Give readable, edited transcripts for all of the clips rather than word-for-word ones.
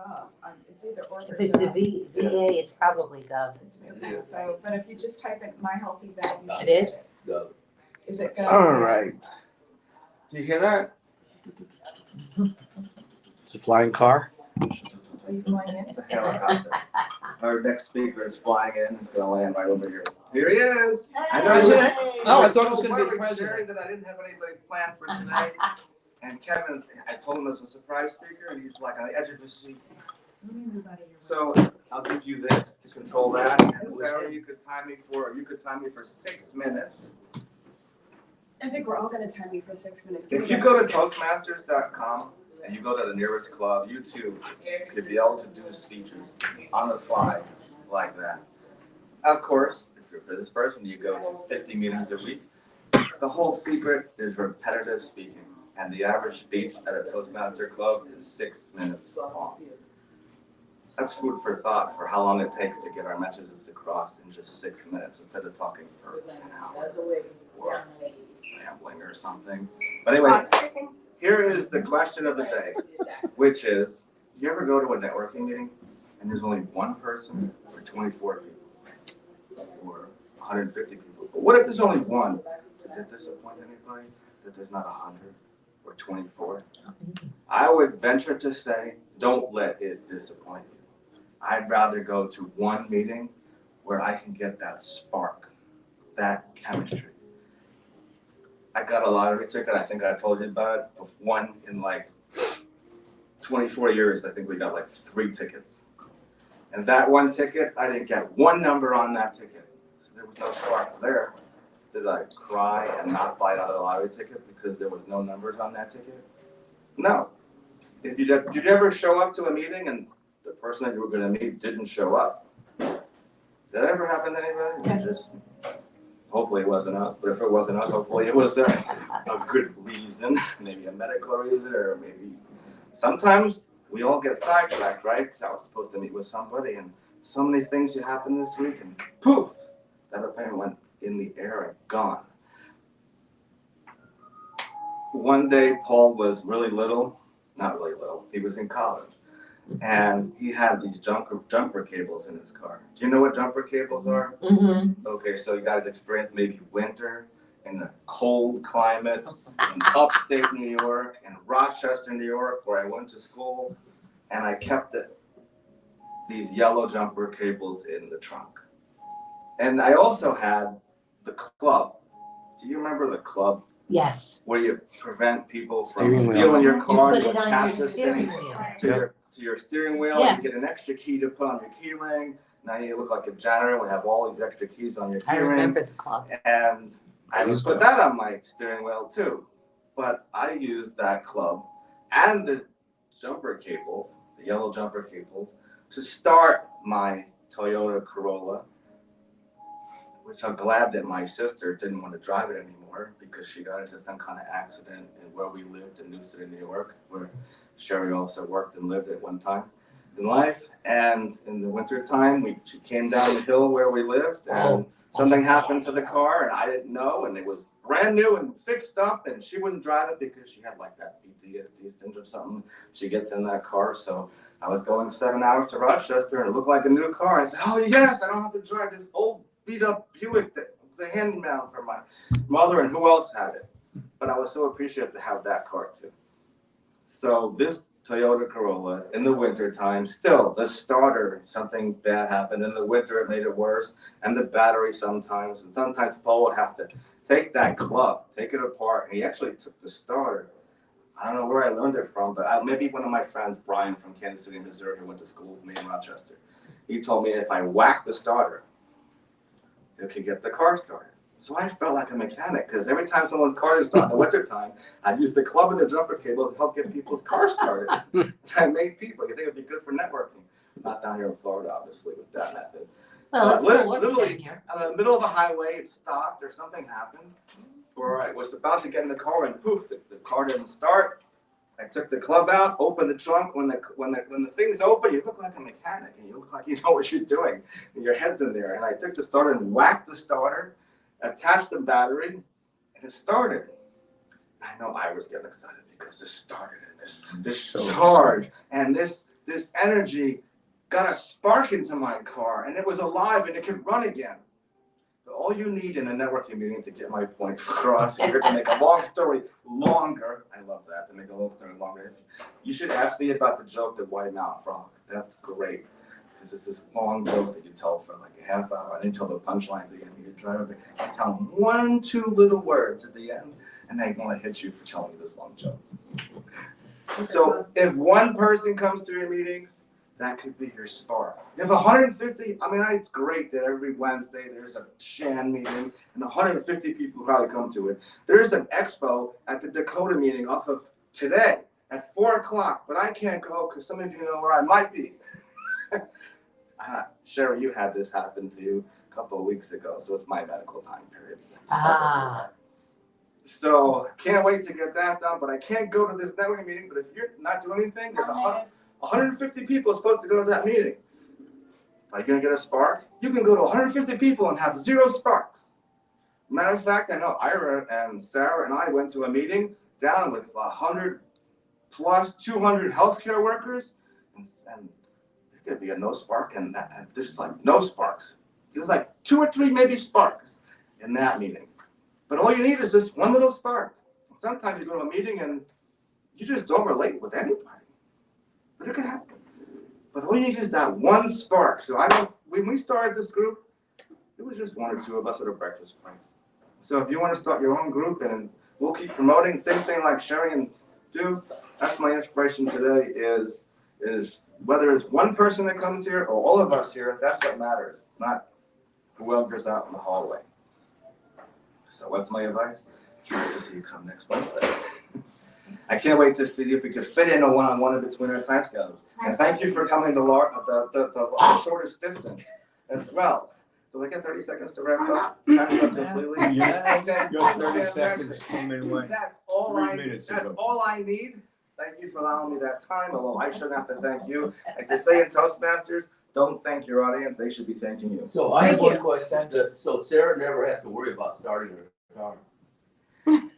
Gov. It's either or. If it's the VA, it's probably Gov. It's maybe so, but if you just type in My Healthy Vet, you should It is? get it. Is it Gov? All right. Do you hear that? It's a flying car. Are you flying in? The helicopter. Our next speaker is flying in. He's gonna land right over here. Here he is. I know he was, Oh, I was thought so it was gonna be the worried, president. Sherry, that I didn't have anybody planned for tonight. And Kevin, I told him it was a surprise speaker, and he's like on the edge of his seat. So I'll give you this to control that. And Sarah, you could time me for 6 minutes. I think we're all gonna time you for 6 minutes. If you go to Toastmasters.com and you go to the nearest club, you too could be able to do speeches on the fly like that. Of course, if you're a business person, you go to 50 meetings a week. The whole secret is repetitive speaking, and the average speech at a Toastmaster club is 6 minutes long. That's food for thought for how long it takes to get our messages across in just 6 minutes instead of talking for an hour or rambling or something. But anyway, here is the question of the day, which is, you ever go to a networking meeting and there's only one person or 24 people or 150 people? But what if there's only one? Does it disappoint anybody that there's not 100 or 24? I would venture to say, don't let it disappoint you. I'd rather go to one meeting where I can get that spark, that chemistry. I got a lottery ticket. I think I told you about it. One in like 24 years. I think we got like 3 tickets. And that one ticket, I didn't get one number on that ticket. So there was no sparks there. Did I cry and not buy another lottery ticket because there was no numbers on that ticket? No. If you did you ever show up to a meeting and the person that you were going to meet didn't show up? Did that ever happen to anybody? Hopefully it wasn't us, but if it wasn't us, hopefully it was a good reason, maybe a medical reason, or maybe sometimes we all get sidetracked, right? Because I was supposed to meet with somebody, and so many things that happened this week, and poof, that appointment went in the air and gone. One day, Paul was really little, not really little, he was in college. And he had these jumper cables in his car. Do you know what jumper cables are? Mm-hmm. Okay, so you guys experienced maybe winter in a cold climate in upstate New York and Rochester, New York, where I went to school, and I kept these yellow jumper cables in the trunk. And I also had the club. Do you remember the club? Yes. Where you prevent people from Steering wheel. stealing your You car, put you it on attach your this steering thing wheel. to your steering wheel, Yeah. you get an extra key to put on your key ring. Now you look like a janitor when you have all these extra keys on your key I ring. remember the club. And I would put that on my steering wheel too. But I used that club and the jumper cables, the yellow jumper cables, to start my Toyota Corolla, which I'm glad that my sister didn't want to drive it anymore because she got into some kind of accident in where we lived in New City, New York, where Sherry also worked and lived at one time in life. And in the winter time, she came down the hill where we lived, and something happened to the car, and I didn't know, and it was brand new and fixed up, and she wouldn't drive it because she had like that PTSD syndrome or something. She gets in that car, so I was going 7 hours to Rochester, and it looked like a new car. I said, oh yes, I don't have to drive this old beat up Buick that was a hand-me-down for my mother, and who else had it? But I was so appreciative to have that car too. So this Toyota Corolla in the winter time, still the starter, something bad happened in the winter, it made it worse, and the battery sometimes, and sometimes Paul would have to take that club, take it apart, and he actually took the starter. I don't know where I learned it from, but maybe one of my friends, Brian from Kansas City, Missouri, who went to school with me in Rochester, he told me if I whack the starter, it could get the car started. So I felt like a mechanic because every time someone's car is started in the wintertime, I'd use the club and the jumper cables to help get people's cars started. I made people. You think it'd be good for networking? Not down here in Florida, obviously, with that method. Well, it still works literally, down here. in the middle of the highway, it stopped or something happened. Or I was about to get in the car and poof, the car didn't start. I took the club out, opened the trunk. When the thing's open, you look like a mechanic and you look like you know what you're doing. And your head's in there. And I took the starter and whacked the starter, attached the battery, and it started. I know I was getting excited because this started and this charge and this this energy got a spark into my car, and it was alive, and it could run again. But all you need in a networking meeting to get my point across here, to make a long story longer, I love that, to make a long story longer. You should ask me about the joke, the White Mountain Frog. That's great. Because it's this long joke that you tell for like a half hour, and then tell the punchline at the end. You drive over, you tell them 1, 2 little words at the end, and they want to hit you for telling you this long joke. So if one person comes to your meetings, that could be your spark. If 150, I mean, it's great that every Wednesday there's a Shan meeting and 150 people probably come to it. There's an expo at the Dakota meeting off of today at 4 o'clock, but I can't go because some of you know where I might be. Sherry, you had this happen to you a couple of weeks ago, so it's my medical time period. So can't wait to get that done, but I can't go to this networking meeting. But if you're not doing anything, there's 150 people supposed to go to that meeting. Are you gonna get a spark? You can go to 150 people and have 0 sparks. Matter of fact, I know Ira and Sarah and I went to a meeting down with 100 plus 200 healthcare workers, and there could be a no spark, and there's like no sparks. There's like 2 or 3 maybe sparks in that meeting. But all you need is just one little spark. Sometimes you go to a meeting and you just don't relate with anybody. But it can happen. But all you need is that one spark. So when we started this group, it was just 1 or 2 of us at a breakfast place. So if you want to start your own group, and we'll keep promoting, same thing like Sherry and do, that's my inspiration today is whether it's one person that comes here or all of us here, that's what matters, not whoever's out in the hallway. So what's my advice? Can't wait to see you come next Wednesday. I can't wait to see if we could fit in a one-on-one in between our time schedules. And thank you for coming the shortest distance as well. Do I get 30 seconds to wrap up? Time's up completely. Yeah. Okay. Your 30 seconds came and went. That's all 3 I minutes That's ago. all I need. Thank you for allowing me that time, although I shouldn't have to thank you. Like they say in Toastmasters, don't thank your audience, they should be thanking you. So I have Thank one question. So Sarah never has to worry about starting her car.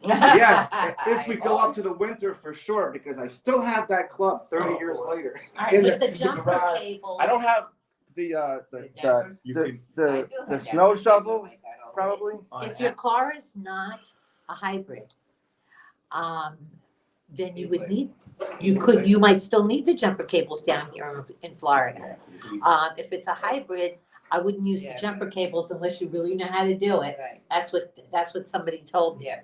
Yes, if we go up to the winter for sure, because I still have that club 30 years later. All right, In with the the jumper garage. cables. I don't have the You can, the snow shovel, probably. If your car is not a hybrid, then you would need, you might still need the jumper cables down here in Florida. If it's a hybrid, I wouldn't use the jumper cables unless you really know how to do it. Right. That's what somebody told me. Yeah.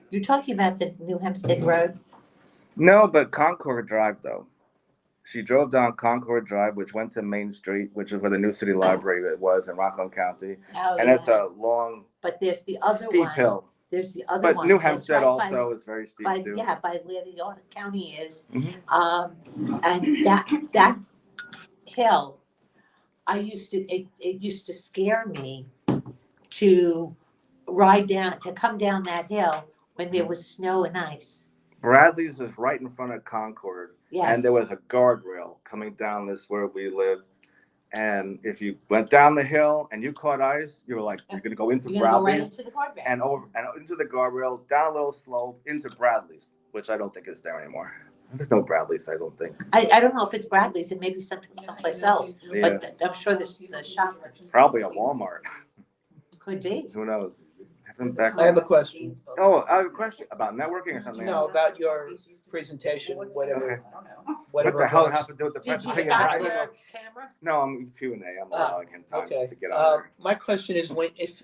You're talking about the New Hempstead Road? No, but Concord Drive though. She drove down Concord Drive, which went to Main Street, which is where the New City Library was in Rockland County. Oh, And it's a long, But there's the other steep one. hill. There's the other But one. New that's Hempstead right by- also is very steep by, too. yeah, by where the Otter County is. Mhm. And that hill, it used to scare me to come down that hill when there was snow and ice. Bradley's is right in front of Concord. Yes. And there was a guardrail coming down this where we lived. And if you went down the hill and you caught ice, you were like, you're gonna go into You're gonna go right Bradley's into the guardrail. and into the guardrail, down a little slope, into Bradley's, which I don't think is there anymore. There's no Bradley's, I don't think. I don't know if it's Bradley's, it may be someplace else, Yeah. but I'm sure the shop Probably a Walmart. could be. Who knows? Have them back. I have a question. Oh, I have a question about networking or something. No, about your presentation, Okay. whatever. What the hell happened to the Did you presentation? stop your camera? No, I'm Q&A. I'm allowing him time Okay. to get on there. My question is,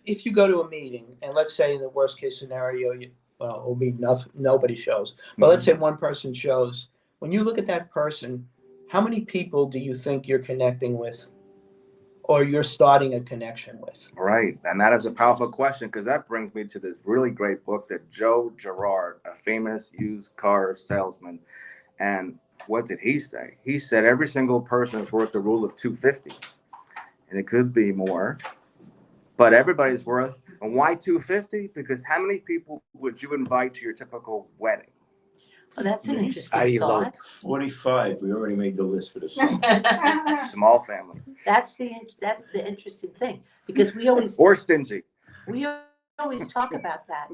if you go to a meeting, and let's say in the worst case scenario, it'll be nobody shows, but let's say one person shows. When you look at that person, how many people do you think you're connecting with, or you're starting a connection with? Right, and that is a powerful question because that brings me to this really great book that Joe Girard, a famous used car salesman, and what did he say? He said every single person is worth the rule of 250, and it could be more, but everybody's worth. And why 250? Because how many people would you invite to your typical wedding? Well, that's an How do interesting you thought. 45, we already made the list for the summer. Small family That's the interesting thing, because we always or stingy. talk about that.